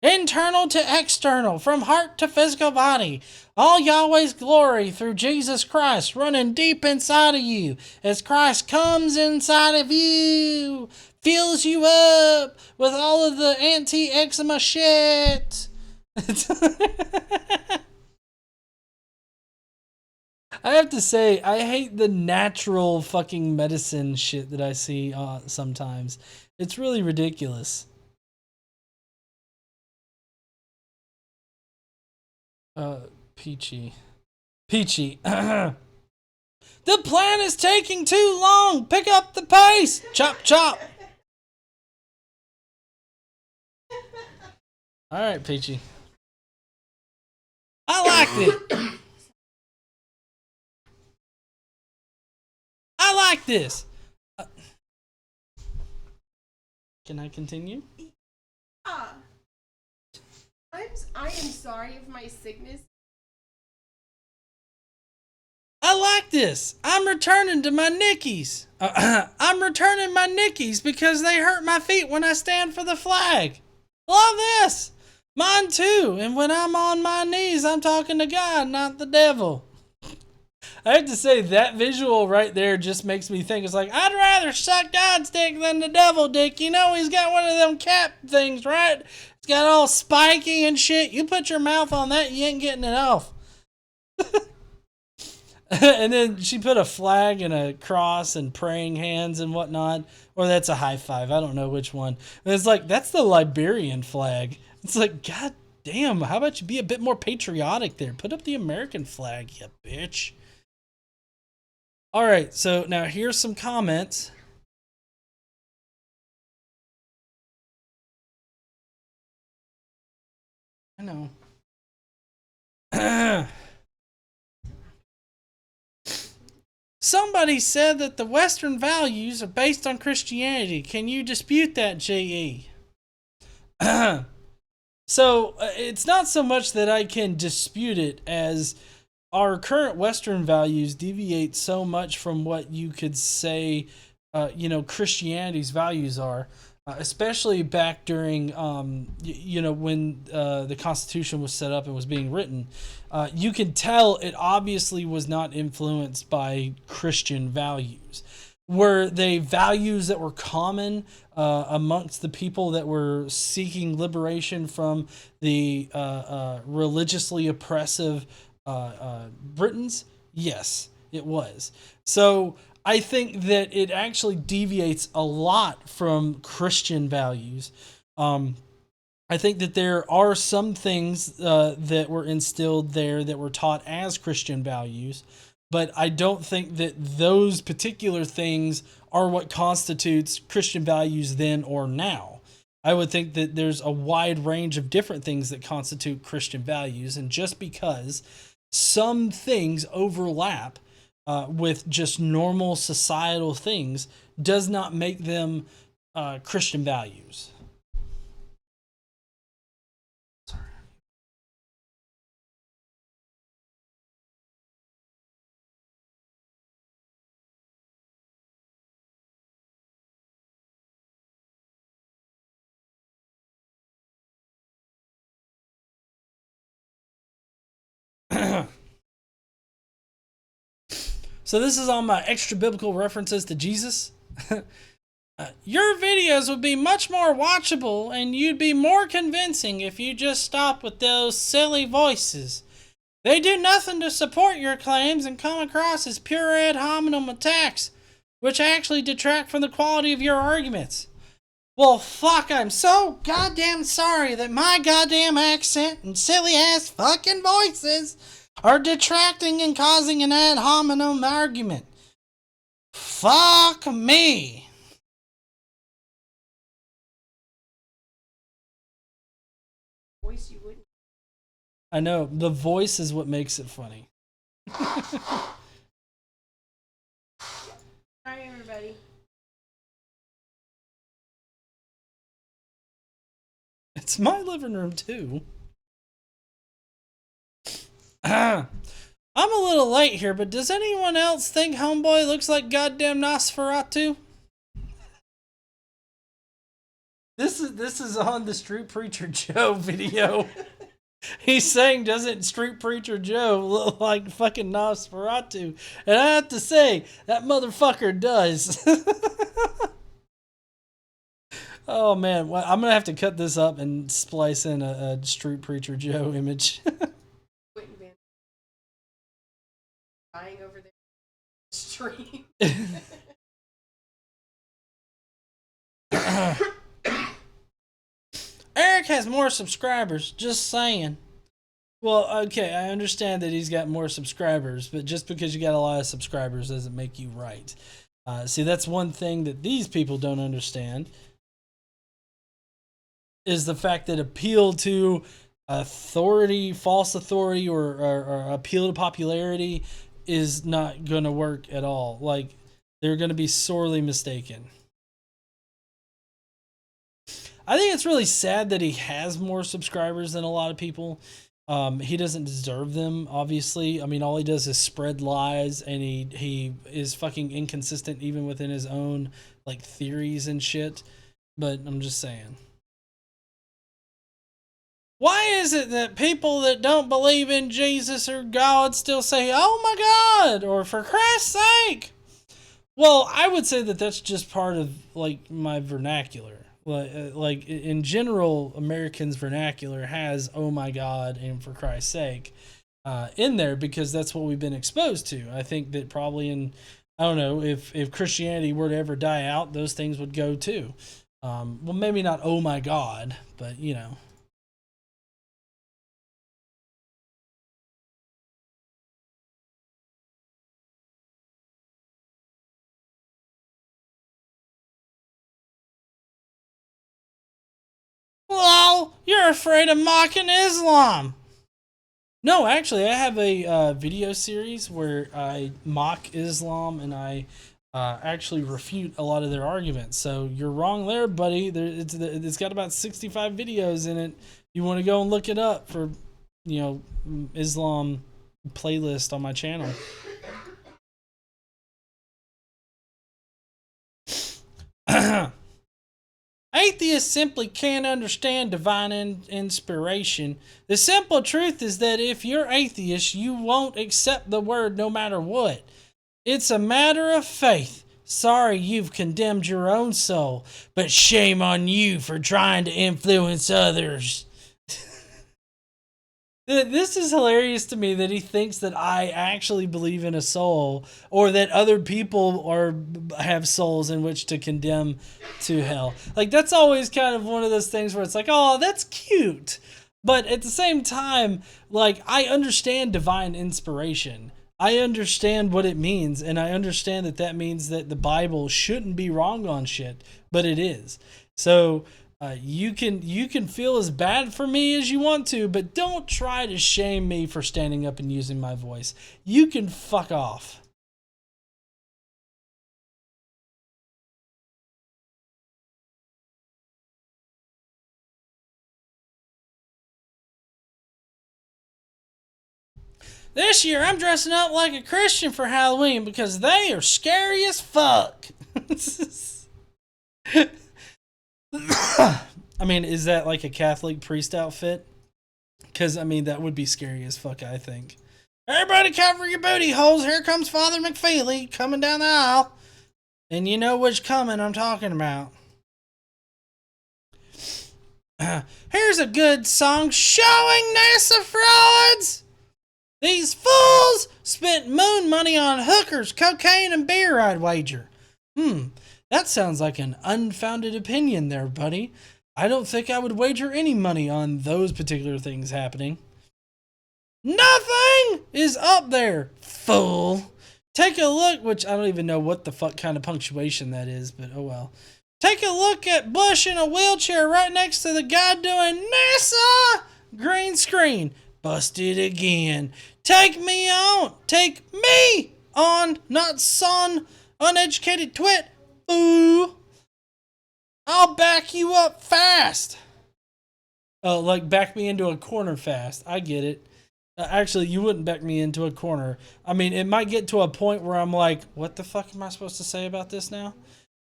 Internal to external, from heart to physical body, all Yahweh's glory through Jesus Christ running deep inside of you as Christ comes inside of you, fills you up with all of the anti-eczema shit. I have to say, I hate the natural fucking medicine shit that I see sometimes. It's really ridiculous. Peachy. The plan is taking too long. Pick up the pace. Chop, chop. All right, Peachy. I liked it. I like this. Can I continue? I am sorry if my sickness. I like this. I'm returning to my Nickies. I'm returning my Nickies because they hurt my feet when I stand for the flag. Love this. Mine too. And when I'm on my knees, I'm talking to God, not the devil. I have to say, that visual right there just makes me think, it's like, I'd rather suck God's dick than the devil dick. You know, he's got one of them cap things, right? It's got all spiky and shit. You put your mouth on that, you ain't getting it off. And then she put a flag and a cross and praying hands and whatnot. Or that's a high five. I don't know which one. And it's like, that's the Liberian flag. It's like, God damn, how about you be a bit more patriotic there? Put up the American flag, you bitch. All right, so now here's some comments. I know. Somebody said that the Western values are based on Christianity. Can you dispute that, J.E.? So it's not so much that I can dispute it as our current Western values deviate so much from what you could say, Christianity's values are. Especially back during, when the Constitution was set up and was being written, you can tell it obviously was not influenced by Christian values. Were they values that were common amongst the people that were seeking liberation from the religiously oppressive Britons? Yes, it was. So I think that it actually deviates a lot from Christian values. I think that there are some things that were instilled there that were taught as Christian values, but I don't think that those particular things are what constitutes Christian values then or now. I would think that there's a wide range of different things that constitute Christian values, and just because some things overlap with just normal societal things does not make them Christian values. So this is on my extra biblical references to Jesus. Your videos would be much more watchable and you'd be more convincing if you just stopped with those silly voices. They do nothing to support your claims and come across as pure ad hominem attacks, which actually detract from the quality of your arguments. Well, fuck, I'm so goddamn sorry that my goddamn accent and silly ass fucking voices are detracting and causing an ad hominem argument. Fuck me. Voice you wouldn't. I know, the voice is what makes it funny. Hi, everybody. It's my living room too. I'm a little late here, but does anyone else think Homeboy looks like goddamn Nosferatu? This is on the Street Preacher Joe video. He's saying, doesn't Street Preacher Joe look like fucking Nosferatu? And I have to say, that motherfucker does. Oh man, well, I'm gonna have to cut this up and splice in a Street Preacher Joe image. Wouldn't be dying over there. Stream. Eric has more subscribers, just saying. Well, okay, I understand that he's got more subscribers, but just because you got a lot of subscribers doesn't make you right. See, that's one thing that these people don't understand, is the fact that appeal to authority, false authority, or appeal to popularity is not going to work at all. Like, they're going to be sorely mistaken. I think it's really sad that he has more subscribers than a lot of people. He doesn't deserve them, obviously. I mean, all he does is spread lies, and he is fucking inconsistent even within his own like theories and shit. But I'm just saying. Why is it that people that don't believe in Jesus or God still say, "Oh my God," or "For Christ's sake"? Well, I would say that that's just part of like my vernacular. Like in general, Americans' vernacular has "Oh my God" and "For Christ's sake." in there because that's what we've been exposed to. I think that probably I don't know, if Christianity were to ever die out, those things would go too. Well, maybe not, oh my God, but you know. Well, you're afraid of mocking Islam. No, actually, I have a video series where I mock Islam and I actually refute a lot of their arguments. So you're wrong there, buddy. It's got about 65 videos in it. You want to go and look it up for, Islam playlist on my channel. Atheists simply can't understand divine inspiration. The simple truth is that if you're atheist, you won't accept the word no matter what. It's a matter of faith. Sorry you've condemned your own soul, but shame on you for trying to influence others. This is hilarious to me that he thinks that I actually believe in a soul, or that other people have souls in which to condemn to hell. Like, that's always kind of one of those things where it's like, oh, that's cute. But at the same time, like, I understand divine inspiration. I understand what it means, and I understand that means that the Bible shouldn't be wrong on shit, but it is. So you can feel as bad for me as you want to, but don't try to shame me for standing up and using my voice. You can fuck off. This year I'm dressing up like a Christian for Halloween because they are scary as fuck. I mean, is that like a Catholic priest outfit? Because, I mean, that would be scary as fuck, I think. Everybody cover your booty holes. Here comes Father McFeely coming down the aisle. And you know which coming I'm talking about. Here's a good song showing NASA frauds. These fools spent moon money on hookers, cocaine, and beer, I'd wager. That sounds like an unfounded opinion there, buddy. I don't think I would wager any money on those particular things happening. Nothing is up there, fool. Take a look, which I don't even know what the fuck kind of punctuation that is, but oh well. Take a look at Bush in a wheelchair right next to the guy doing NASA green screen. Busted again. Take me on. Take me on, not son, uneducated twit. Ooh. I'll back you up fast. Oh, like back me into a corner fast. I get it. Actually, you wouldn't back me into a corner. I mean, it might get to a point where I'm like, what the fuck am I supposed to say about this now?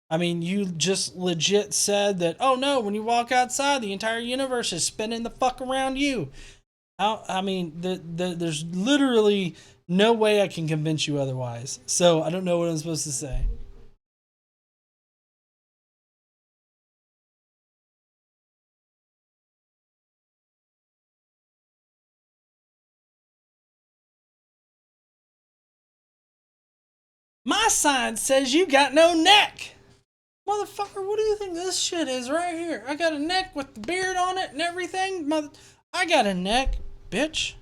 I mean, you just legit said that, oh no, when you walk outside, the entire universe is spinning the fuck around you. I mean, there's literally no way I can convince you otherwise. So I don't know what I'm supposed to say. My sign says you got no neck. Motherfucker, what do you think this shit is right here? I got a neck with the beard on it and everything. I got a neck, bitch.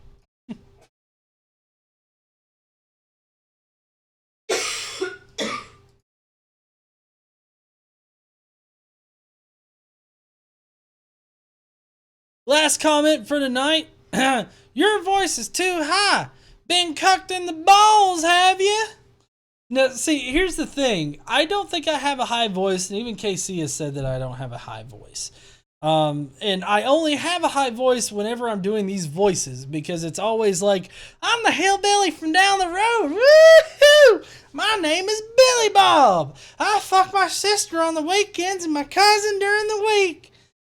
Last comment for tonight. Your voice is too high. Been cucked in the balls, have you? Now, see, here's the thing. I don't think I have a high voice, and even KC has said that I don't have a high voice. And I only have a high voice whenever I'm doing these voices, because it's always like, I'm the hillbilly from down the road. Woo-hoo! My name is Billy Bob. I fuck my sister on the weekends and my cousin during the week.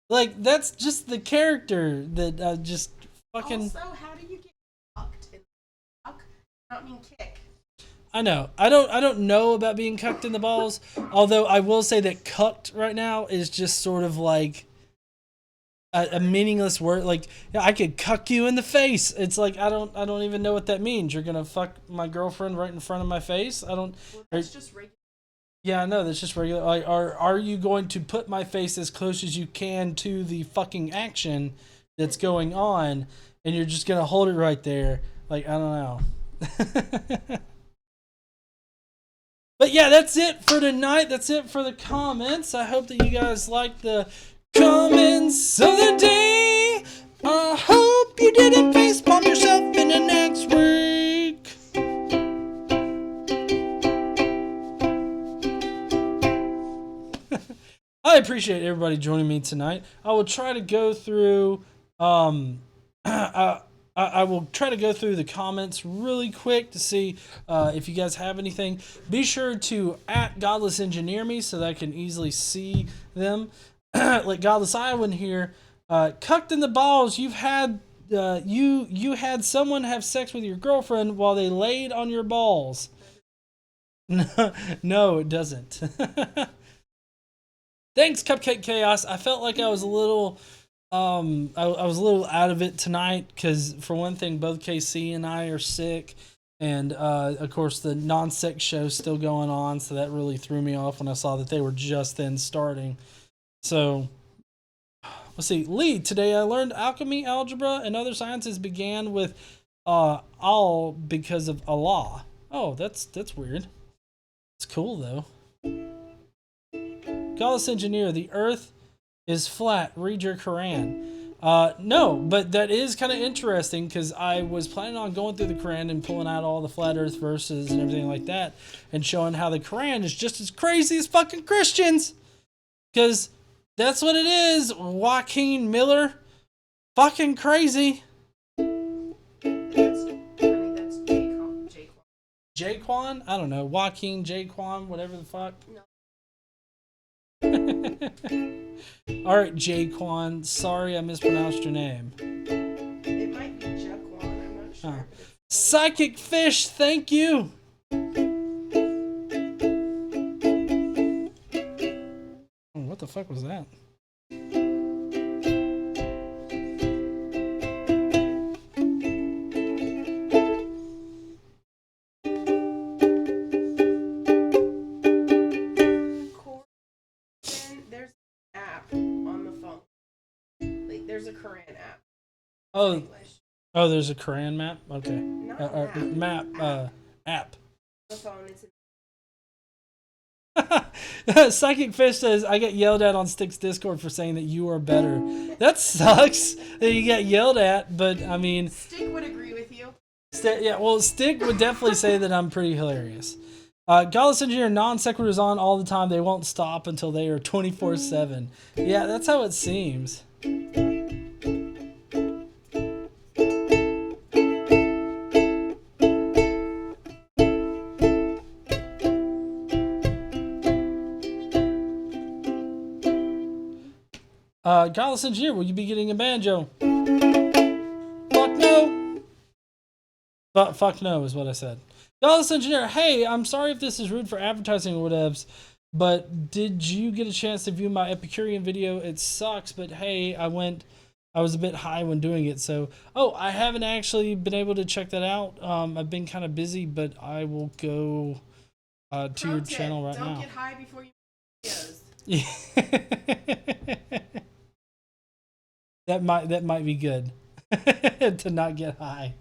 Like, that's just the character that just fucking... Also, how do you get cucked? Cuck? I don't mean kick. I know. I don't know about being cucked in the balls, although I will say that cucked right now is just sort of like a meaningless word. Like, yeah, I could cuck you in the face. It's like I don't even know what that means. You're gonna fuck my girlfriend right in front of my face. I don't. Well, that's just regular. Yeah, no, that's just regular. Like, are you going to put my face as close as you can to the fucking action that's going on, and you're just gonna hold it right there? Like, I don't know. But yeah, that's it for tonight. That's it for the comments. I hope that you guys liked the comments of the day. I hope you didn't facepalm yourself in the next week. I appreciate everybody joining me tonight. I will try to go through I will try to go through the comments really quick to see if you guys have anything. Be sure to @Godless Engineer me so that I can easily see them. Like Godless Iowan here, cucked in the balls. You've had you had someone have sex with your girlfriend while they laid on your balls. No, it doesn't. Thanks, Cupcake Chaos. I felt like I was a little. I was a little out of it tonight because, for one thing, both KC and I are sick, and of course the non-sex show's still going on, so that really threw me off when I saw that they were just then starting. So let's see. Lee, today I learned alchemy, algebra, and other sciences began with all because of Allah. Oh, that's weird. It's cool though. Godless Engineer, the Earth is flat. Read your Quran. No, but that is kind of interesting because I was planning on going through the Quran and pulling out all the flat earth verses and everything like that and showing how the Quran is just as crazy as fucking Christians. Because that's what it is, Joaquin Miller. Fucking crazy. That's Jaquan. Jaquan? I don't know. Joaquin, Jaquan, whatever the fuck. No. Alright, Jaquan. Sorry I mispronounced your name. It might be Jaquan, I'm not sure. Psychic Fish, thank you. Oh, what the fuck was that? There's an app on the phone. Like, there's a Quran app. Oh, English. oh, there's a Quran map. Okay, Not an app. app. The phone is Psychic Fish says, I get yelled at on Stick's Discord for saying that you are better. That sucks that you get yelled at, but I mean... Stick would agree with you. Yeah, well, Stick would definitely say that I'm pretty hilarious. Godless Engineer, non-sequiturs on all the time. They won't stop until they are 24/7. Yeah, that's how it seems. Godless Engineer, will you be getting a banjo? Fuck no. But fuck no is what I said. Godless Engineer, hey, I'm sorry if this is rude for advertising or whatevs, but did you get a chance to view my Epicurean video? It sucks, but hey, I was a bit high when doing it, so... Oh, I haven't actually been able to check that out. I've been kind of busy, but I will go to your channel right now. Don't get high before you make videos. Yeah. That might be good to not get high.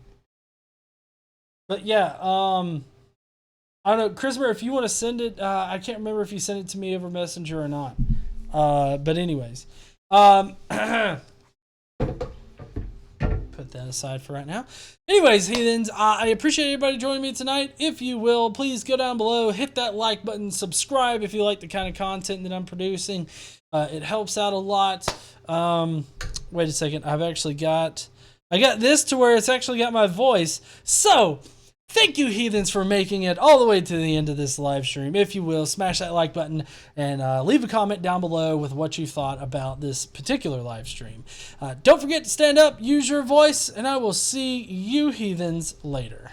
But yeah, I don't know, Christopher, if you want to send it, I can't remember if you sent it to me over Messenger or not. But anyways, put that aside for right now. Anyways, heathens, I appreciate everybody joining me tonight. If you will, please go down below, hit that like button, subscribe if you like the kind of content that I'm producing. It helps out a lot. Wait a second, I got this to where it's actually got my voice. So, thank you, heathens, for making it all the way to the end of this live stream. If you will, smash that like button and leave a comment down below with what you thought about this particular live stream. Don't forget to stand up, use your voice, and I will see you heathens later.